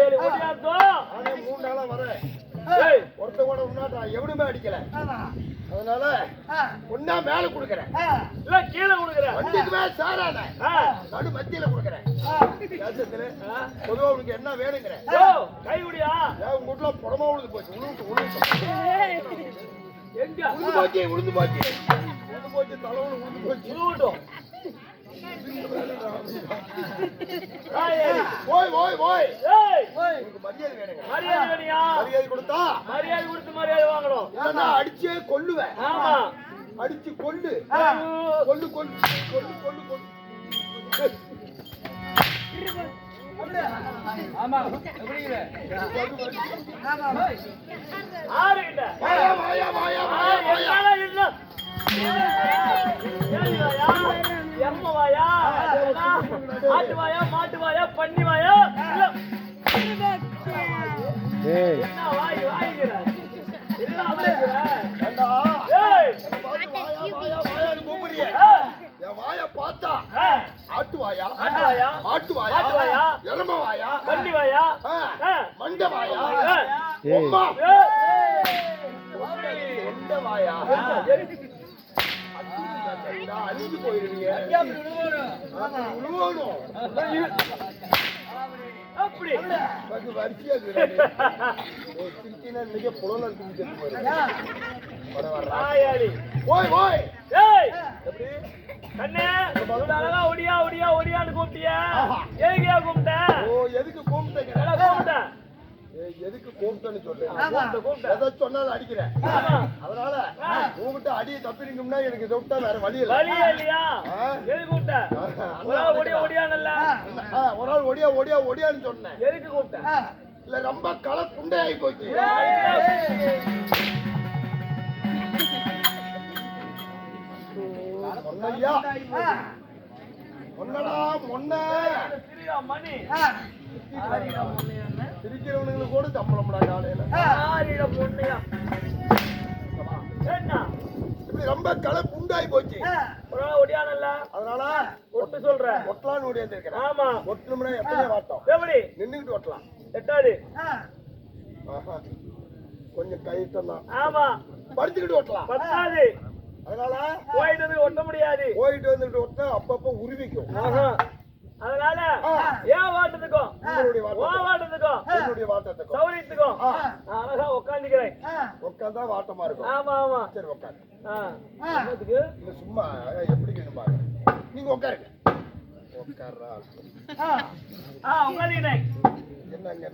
நானே 3 நாளா வரேன். ஒருத்த கூட உன்னாட்டா எவனுமே அடிக்கல. அதனால ஒன்னா மேல குடுக்கறேன், இல்ல கீழே குடுக்கறேன். வண்டிக்கு மேல சாராத நடு மத்தியில குடுக்கறேன். பொதுவா உனக்கு என்ன வேணுங்கற? கை குடியா? உங்க வீட்டுல புடமா உழுது போச்சு. எங்க உழுது போச்சு தலைவலி உழுது போச்சு. மரியாதை வேணுங்க. மரியாதை கொடுத்தா மரியாதை கொடுத்து மரியாதை வாங்கணும். அடிச்சே கொல்லுவேன். அடிச்சு கொல்லு கொல்லு கொல்லு கொல்லு கொல்லு கொல்லு. ஆமா ஆறுகிட்ட வாயா வாயா வாயா வாயா இல்ல எம்மவாயா ஆட்டுவாயா மாட்டுவாயா பண்ணிவாயா என்ன வாய் வாய்கிற என்ன வாய்கிற வாய பார்த்தா ஆட்டுவாயா ஆட்டுவாயா மாட்டுவாயா எருமவாயா பண்ணிவாயா மண்டவாயா வாயா அழிஞ்சு போயிருவீங்க. அப்படி வரிசையா இன்னைக்கு புலன போய் போய் எப்படி கண்ணே அழகா ஒடியா ஒடியா ஒடியான்னு கூப்பிட்டியா? எதுக்கியா கூப்பிட்ட? எதுக்கு கூப்பிட்டேன்? எதுக்கு கூப்பிட்டேன்னு சொல்றேன். எதை சொன்னாலும் அடிக்கிறேன். அதனால உங்ககிட்ட அடியை தப்பிருக்கோம்னா எனக்கு இதை விட்டா வேற வழி இல்லை. வழியே இல்லையா? எது கூப்பிட்ட? ஒரு ஆள் ஒடியா ஒடியானல்ல? ஒரு ஆள் ஒடியா ஒடியா ஒடியான்னு சொன்னேன். எதுக்கு கூப்பிட்ட? இல்ல ரொம்ப களை புண்டையாகி போச்சு. பொன்னையா பொன்னடா பொன்ன மணி சிரிக்கிறவனுங்களுக்கு கூட சம்பளம்டா காலையில. இப்படி ரொம்ப களை புண்டாகி போச்சு. ஒடியானல்ல? அதனால ஒட்டு சொல்றேன். ஒட்டலான்னு ஓடி வந்திருக்கிறேன். ஆமா ஒட்டணும்னா எப்படியே வாட்டம். எப்படி நின்னுக்கிட்டு ஒட்டலாம். எட்டாடு கொஞ்சம் கைட்டம் தான். ஆமா படுத்துக்கிட்டு ஒட்டலாம். பத்தாது. அதனால போயிட்டு வந்து ஒட்ட முடியாது. போயிட்டு வந்துட்டு ஒட்ட அப்பப்ப உருவிக்கும். அதனால ஏன் வாட்டத்துக்கும் என்னுடைய வாட்டத்துக்கும் சௌரியத்துக்கும் அழகா உட்காந்துக்கிறேன். உட்காந்தா வாட்டமா இருக்கும். ஆமா ஆமா சரி உட்காந்து இல்ல சும்மா எப்படி பாருங்க. நீங்க உட்காருங்க. உட்கார்றா உட்காந்துக்கிறேன். என்னங்க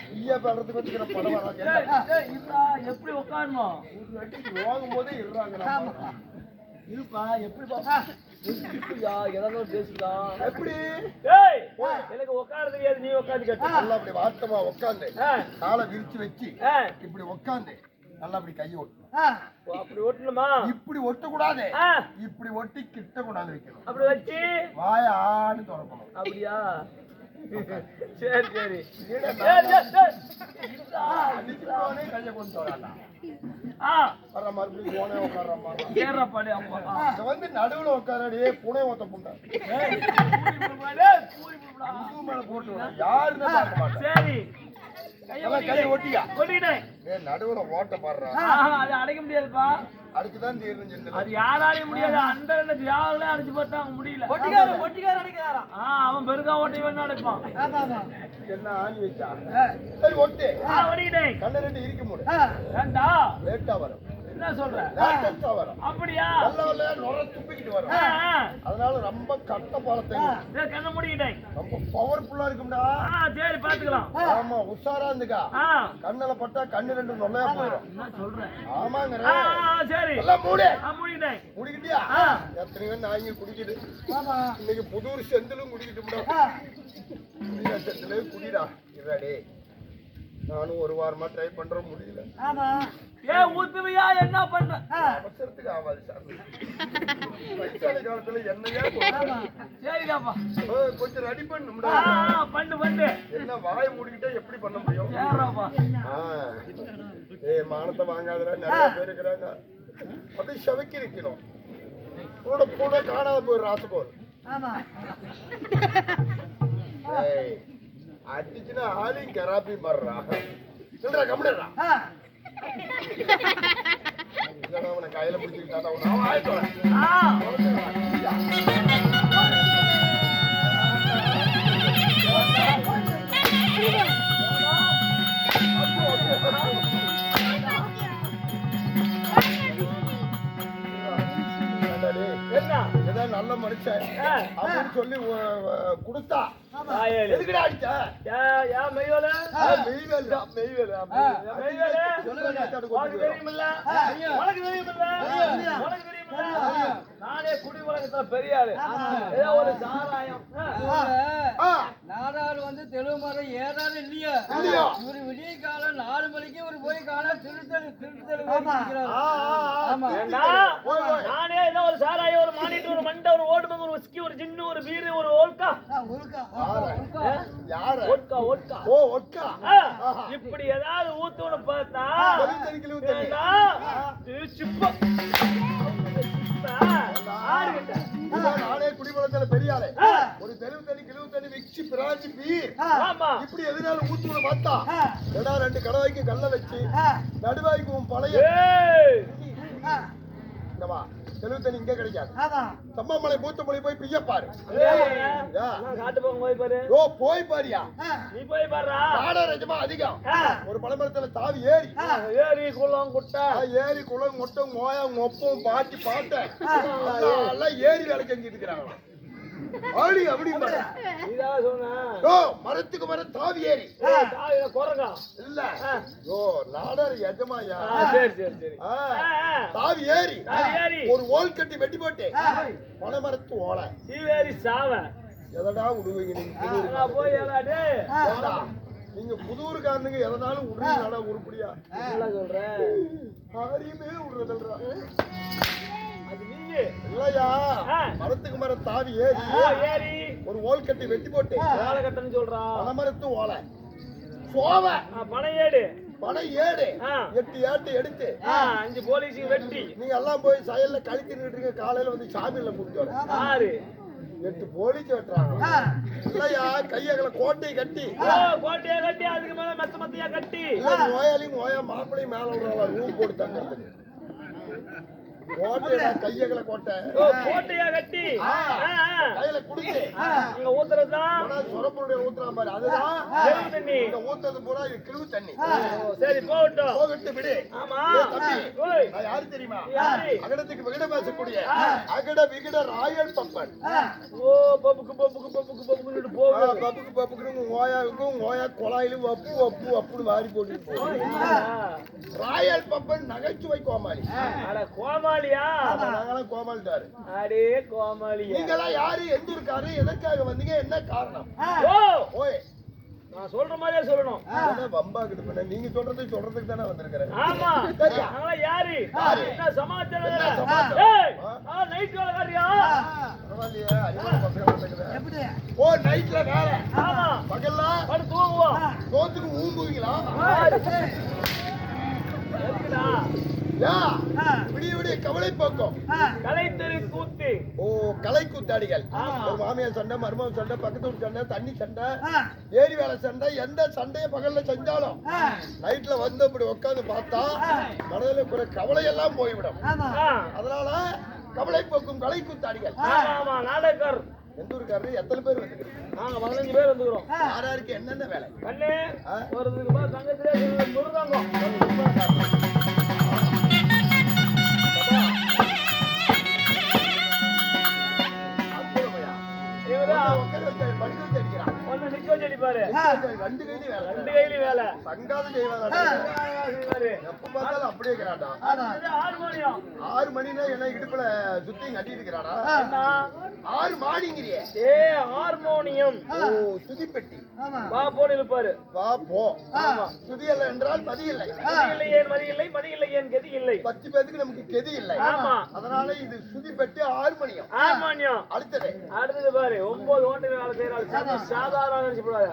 பிய்யா பண்றதுக்கு வச்சுக்கிற படம் வராங்க. எப்படி உட்காரணும்? வாங்கும் போதே இருறாங்க. இருப்பா எப்படி ஏதாவது பேசலாம். எப்படி எனக்கு உட்கார தெரியாது. நீ உட்காந்து கேட்டு நல்லா அப்படி வாட்டமா உட்காந்து காலை விரிச்சு வச்சு இப்படி உட்காந்து நல்லா அப்படி கையை ஒட்டு. அப்படி ஒட்டணுமா? இப்படி ஒட்டக்கூடாது. இப்படி ஒட்டி கிட்ட கொண்டாந்து வைக்கணும். அப்படி வச்சு வாய ஆடு திறக்கணும். அப்படியா? சரி சரி கைய கொண்டு வராண்டா. வர்ற மறுபடியும் போனே உட்கார வந்து நடுவுல உட்காரடி பூனை ஓத்த புண்டா மேல போட்டு யாருன்னு பார்க்க மாட்டேன். சரி கையை ஒட்டியா ஒட்டிட்டேன். நடுவுல ஓட்ட பாடுறா. அது அடைக்க முடியாதுப்பா. அதுக்குதான் தீர்ந்து அது யாராலையும் முடியாது. அந்த யாராலையும் அடிச்சு பார்த்தா அவங்க முடியல. ஒட்டிக்கார அடைக்கிறாராம். அவன் பெருக்கா ஓட்டி வேணா அடைப்பான். என்ன ஆணி வச்சா? சரி ஒட்டு. ஒட்டிக்கிட்டேன். கண்ணு ரெண்டு இருக்க முடியும். வேண்டா லேட்டா வரும். என்ன சொல்ற? லேட்டா வரும். அப்படியா? நல்ல நொர துப்பிக்கிட்டு வரும். அதனால ரொம்ப கட்ட பாலத்தை கண்ண முடிக்கிட்டேன். ரொம்ப பவர்ஃபுல்லா இருக்கும்டா. சரி பாத்துக்கலாம். ஆமா உஷாரா இருந்துக்கா. கண்ணுல பட்டா கண்ணு ரெண்டு நொல்லையா போயிடும். என்ன சொல்ற? ஆமாங்க. சரி எல்லாம் மூடு. மூடிட்டேன். முடிக்கிட்டியா? எத்தனையோ நாய்ங்க குடிக்குது. இன்னைக்கு புதூர் செந்திலும் குடிக்கிட்டு செந்திலே குடிடா. இருடா நானும் ஒரு வாரமா ட்ரை பண்றேன் முடியல. ஊத்துவியா என்ன பண்ற? அவசரத்துக்கு ஆகாது சார். வயசான காலத்துல என்னையா சரிடாப்பா கொஞ்சம் ரெடி பண்ணும்டா. பண்ணு பண்ணு. என்ன வாயை மூடிக்கிட்டா எப்படி பண்ண முடியும்? மானத்தை வாங்காதடா. நிறைய பேர் இருக்கிறாங்க. அப்படியே செவக்கி இருக்கணும். கூட கூட காணாத போயிடுற ஆசை போர். அடிச்சுன்னா ஆளையும் கராப்பி படுறா சொல்றா கம்மிடுறா அவனை கையில பிடிச்சிக்கிட்டா அவன் ஆயிட்டோம் நல்ல மனுஷன் அப்படின்னு சொல்லி கொடுத்தா எதுக்குடா அடிச்ச நானே குடி உலகத்துல பெரியாரு ஏதோ ஒரு சாராயம் நாடாரு வந்து தெலுங்கு மரம் ஏறாரு இல்லையா இவரு விடிய காலம் 4 மணிக்கு ஒரு போய் காலம் நானே ஏதோ ஒரு சாராயம் ஒரு மானிட்டு ஒரு மண்டை ஒரு ஓடுமங்க ஒரு விஸ்கி ஒரு ஜின்னு ஒரு பீரு ஒரு ஓல்கா இப்படி ஏதாவது ஊத்துன்னு பார்த்தா நானே குடிமலத்துல பெரியாளே ஒரு தெருவு தண்ணி கிழவு தண்ணி விச்சு பிராஞ்சி பீர் இப்படி எதுனாலும் ஊத்துன்னு பார்த்தா ஏடா 2 கடவாய்க்கு கல்ல வச்சு நடுவாய்க்கும் பழைய தெளிவு தண்ணி இங்க கிடைக்காது சம்மாமலை மூத்தமலை போய் பிய்ய பாரு போய் பாரியா நீ போய் பாருடா காடரஜமா அதிகம் ஒரு பழமரத்துல தாவி ஏறி குளம் குட்டை ஏறி குளம் முட்டை மோயா மொப்பம் பாட்டி பாட்டை எல்லாம் ஏறி வேலை செஞ்சுட்டு இருக்கிறாங்க மரத்துக்கு மரம் தாவி ஏறி இல்ல நாடாரு எஜமாயா தாவி ஏறி ஒரு ஓல் கட்டி வெட்டி போட்டு பனைமரத்து ஓலை சாவ எதடா விடுவீங்க நீங்க புதூருக்காரனுங்க எதனாலும் விடுறீங்களா உருப்படியா சொல்றேன் யாரையுமே விடுறதல்றா இல்லையா மரத்துக்கு மரம் தாவி ஏறி ஒரு ஓல் கட்டி வெட்டி போட்டு பனைமரத்து ஓலை சோவ பனை ஏடு 8 ஏட்டு எடுத்து 5 போலீஸ் வெட்டி நீங்க எல்லாம் போய் சயல்ல கழித்து நின்றுங்க காலையில வந்து சாமியில கூப்பிட்டு 8 போலீஸ் வெட்டுறாங்க இல்லையா கையகளை கோட்டையை கட்டி அதுக்கு மேல மெத்த மத்தையா கட்டி நோயாளியும் நோயா மாப்பிளையும் மேல விடுறாங்க ரூம் போட்டு தங்கிறதுக்கு கையகளை கோட்டையா கட்டி கையில குடிச்சு இங்க ஊத்துறதுதான் சொரப்பனுடைய ஊத்துறான் பாரு அதுதான் இங்க ஊத்துறது பூரா கிழிவு தண்ணி சரி போகட்டு விடு ஆமா நான் யாரு தெரியுமா அகடத்துக்கு விகட பேசக்கூடிய அகட விகட ராயல் பப்பன் பப்புக்கு ஓயாவுக்கும் ஓயா குழாயிலும் அப்புன்னு மாறி போட்டு ராயல் பப்பன் நகைச்சுவை கோமாளி கோமாளிட்டாரு அடே கோமாளி நீங்களா யாரு எந்த இருக்காரு எதற்காக வந்தீங்க என்ன காரணம் நான் சொல்ற மாதிரியே சொல்லணும் பம்பா கிட்ட நீங்க சொல்றதுக்கு தானே வந்திருக்கிறேன் ஆமா யாரு என்ன சமாச்சாரம் நைட் வேலை காரியா ஓ நைட்ல வேலை பகல்ல தூங்குவோம் தோத்துக்கு ஊம்புவீங்களா விடிய கவலை போக்கும் கலைத்தறி கூத்து கலை கூத்தாடிகள் ஒரு மாமியார் சண்டை மருமகன் சண்டை பக்கத்து ஊர் சண்டை தண்ணி சண்டை ஏரி வேலை சண்டை எந்த சண்டையை பகல்ல செஞ்சாலும் நைட்ல வந்து அப்படி உட்காந்து பார்த்தா மனதில் இருக்கிற கவலை எல்லாம் போய்விடும் அதனால கவலை போக்கும் கலை கூத்தாடிகள் நாடகர் எந்த ஊருக்காரு எத்தனை பேர் வந்துருக்கு நாங்க 15 பேர் வந்துக்கிறோம் யாராருக்கு என்னென்ன வேலை கண்ணு ஒரு தங்கத்திலே முருகாங்கம் ரெண்டு கையில வேலை சங்காத செய்வாரு எப்ப பார்த்தாலும் அப்படியே இருக்கிறாடா 6 மணினா என்ன இடுப்புல சுத்தி கட்டிட்டு இருக்கிறாடா 6 மாடிங்கிறியே ஹார்மோனியம் சுதிப்பெட்டி வா போன்னு இருப்பாரு வா போ சுதி இல்லை என்றால் மதி இல்லை மதி இல்லை ஏன் கதி இல்லை 10 பேருக்கு நமக்கு கெதி இல்லை அதனால இது சுதிப்பெட்டி ஹார்மோனியம் அடுத்தது பாரு 9 ஓட்டுகள் வேலை செய்யறாரு சாதாரண நினைச்சுடாத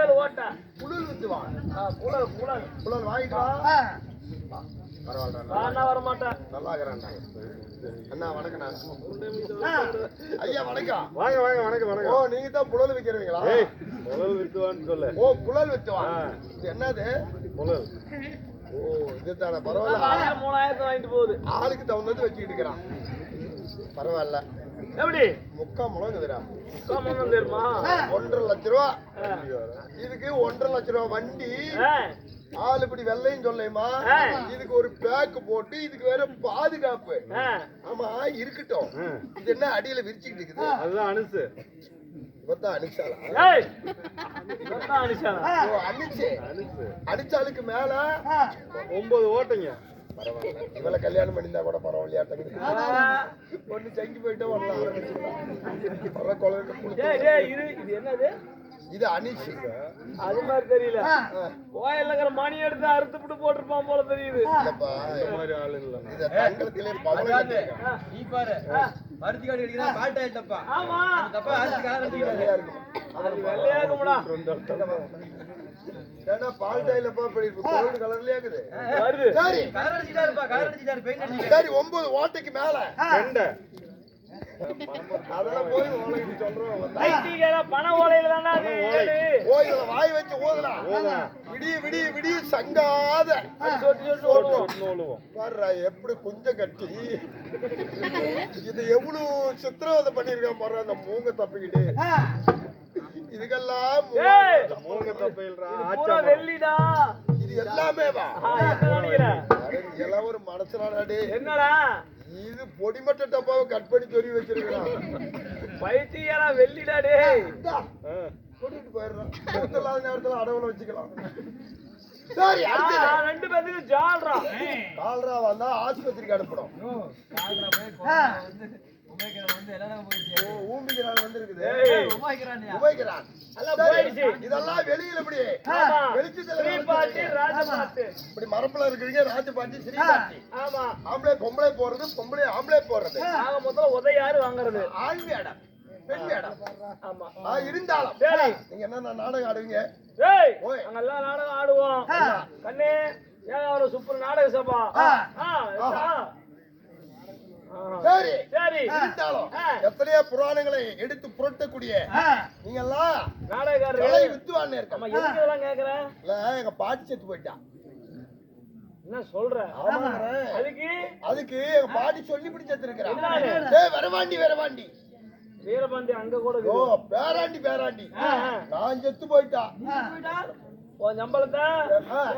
7 ஓட்ட புழல் வித்துவான் புழல் வாங்கிட்டு பரவாயில்ல வர மாட்டேன் நல்லா இருக்கிறான்டா அண்ணா வணக்கம் ஐயா வணக்கம் வாங்க வணக்கம் ஓ நீங்க தான் புழல் விக்கிறீங்களா குழல் வித்துவான்னு சொல்ல. ஓ குழல் வித்துவான். இது என்னது? குழல். ஓ இதுதானே பரவாயில்ல. 3000 வாங்கிட்டு போகுது. ஆளுக்கு தகுந்தது வச்சுக்கிட்டு இருக்கிறான். பரவாயில்ல. எப்படி? முக்கா முழங்குதுடா. முக்கா முழங்கு தெரியுமா? 1.5 லட்ச ரூபா. இதுக்கு 1.5 லட்ச ரூபா வண்டி. ஆளு இப்படி வெள்ளையும் சொல்லையுமா? இதுக்கு ஒரு பேக் போட்டு இதுக்கு வேற பாதுகாப்பு. ஆமா இருக்கட்டும். இது என்ன அடியில விரிச்சுக்கிட்டு இருக்குது? அதுதான் அனுசு. இவத்தான் அனுச்சாளா? அனுச்சாளுக்கு மேல 9 ஓட்டைங்க. பரவாயில்ல. இவளை கல்யாணம் பண்ணியிருந்தா கூட பரவாயில்லையாட்டங்க. ஒண்ணு செஞ்சு போயிட்டு வரலாம். இது என்னது? இது அனிச்சு. அது மாதிரி தெரியல. கோயில்ல மணி எடுத்து அறுத்துட்டு போட்டிருப்பான் போல தெரியுது. இத தங்கத்திலே பவள நீ பாரு பருத்தி காடி அடிக்கிறா பால்ட் ஆயிட்டப்பா. ஆமா அந்த தப்பா அரிசி காரண்டியா இருக்கும். அது வெள்ளையா இருக்கும்டா. ஏன்னா பால் டைலப்பா இப்படி கோல்ட் கலர்லயே இருக்குது. வருது. சரி கலர் அடிச்சிட்டாருப்பா கலர் அடிச்சிட்டாரு பெயிண்ட் அடிச்சிட்டாரு. சரி 9 ஓட்டைக்கு மேல கெண்ட அதெல்லாம் போய் ஓலைக்கு சொல்றோம். ஐடிகேல பண ஓலையில தானா நீ ஏடு. ஓய்ல வாய் வச்சு ஓதலாம். விடிய சங்காத சொட்டி ஓடுவோம். பாருடா எப்படி கொஞ்சம் கட்டி இது எவ்வளவு சித்திரவதை பண்ணிருக்கான் பாரு அந்த மூங்க தப்பிக்கிட்டு. இதுக்கெல்லாம் மூங்க தப்பையில்றா. பூரா வெள்ளிடா. இது எல்லாமே வா. என்ன நினைக்கிற? எல்லாம் ஒரு மனசுறாடே. என்னடா? இது பொடிமட்ட டப்பாவை கட் பண்ணி சொல்லி வச்சிருக்கான். பைத்தியரா வெள்ளிடா டேய். கூட்டிட்டு போயிடுறான். இல்லாத நேரத்துல அடவுல வச்சுக்கலாம். சரி ரெண்டு பேருக்கு ஜால்ரா. ஜால்ரா வந்தா ஆஸ்பத்திரிக்கு அனுப்பணும். கால்ரா போய் வந்து உமைக்கிறான் வந்து எல்லாம் போயிடுச்சு. ஓ ஊம்பிக்கிறான் வந்திருக்குது. உமைக்கிறான் எல்லாம் போயிடுச்சு. இதெல்லாம் வெளியில இப்படி வெளிச்சத்துல ஸ்ரீபாட்டி ராஜபாட்டி. இப்படி மரப்புல இருக்குறீங்க ராஜபாட்டி ஸ்ரீபாட்டி. ஆமா. ஆம்பளை பொம்பளை போறது பொம்பளை ஆம்பளை போறது. ஆக மொத்தம் உதையாரு வாங்குறது. ஆண் வேடம் பெண் வேடம். ஆமா. இருந்தாலும் சரி நீங்க என்ன நாடகம் ஆடுவீங்க? ஏய் நாங்க எல்லாம் நாடகம் ஆடுவோம். கண்ணே ஏன் ஒரு சூப்பர் நாடக சபா. சரி சரி. இருந்தாலும் எத்தனையோ புராணங்களை எடுத்து புரட்டக்கூடிய நீங்க எல்லாம் நாடகக்காரர் வித்துவான்னு இருக்க. நம்ம எதுக்கு இதெல்லாம் கேக்குற? இல்ல எங்க பாட்டி செத்து போயிட்டா. என்ன சொல்ற? அதுக்கு எங்க பாட்டி சொல்லி பிடி செத்து இருக்கிறான். வரவாண்டி வீரபாண்டி அங்க கூட ஓ பேராண்டி நான் செத்து போயிட்டா. உன் சம்பளத்தை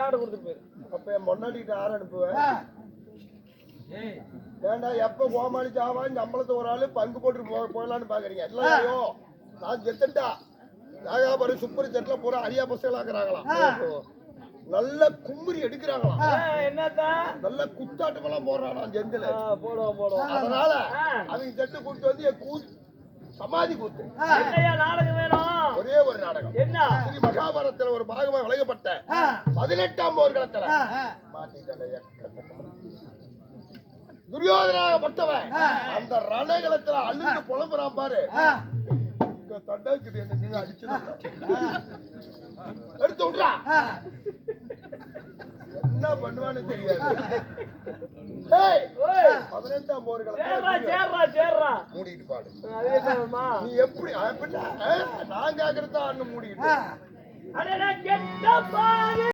யாரு கொடுத்துட்டு போயிரு. அப்ப என் முன்னாடிட்டு யாரு அனுப்புவேன்? வேண்டாம் எப்ப கோமாளி சாவான் சம்பளத்தை ஒரு ஆளு பங்கு போட்டு போயிடலான்னு பாக்குறீங்க. இல்லையோ நான் செத்துட்டா நாகாபரி சுப்பரி செட்ல பூரா அரியா பசங்களா இருக்கிறாங்களாம். நல்ல கும்புரி எடுக்கிறாங்களாம். என்னதான் நல்ல குத்தாட்டம் எல்லாம் போடுறான் செந்தில போடுவோம். அதனால அவங்க செட்டு கூட்டு வந்து என் சமாதி கூத்து. நாடகம் வேணும். ஒரே ஒரு நாடகம். என்ன? ஸ்ரீ மகாபாரதத்துல ஒரு பாகமா விளையப்பட்ட 18ஆம் போர்க்களத்துல துரியோதனாகப்பட்டவன் அந்த ரணகலத்துல அழுந்து புலம்புறான் பாரு. தண்டாக்குது என்ன அடிச்சு எடுத்து விட்றா. என்ன பண்ணுவான்னு தெரியாது. 18ஆம் போர்க்களத்துல மூடிட்டு பாடு. நீ எப்படி நான் கேக்குறதா அண்ணன் மூடிக்கிட்டு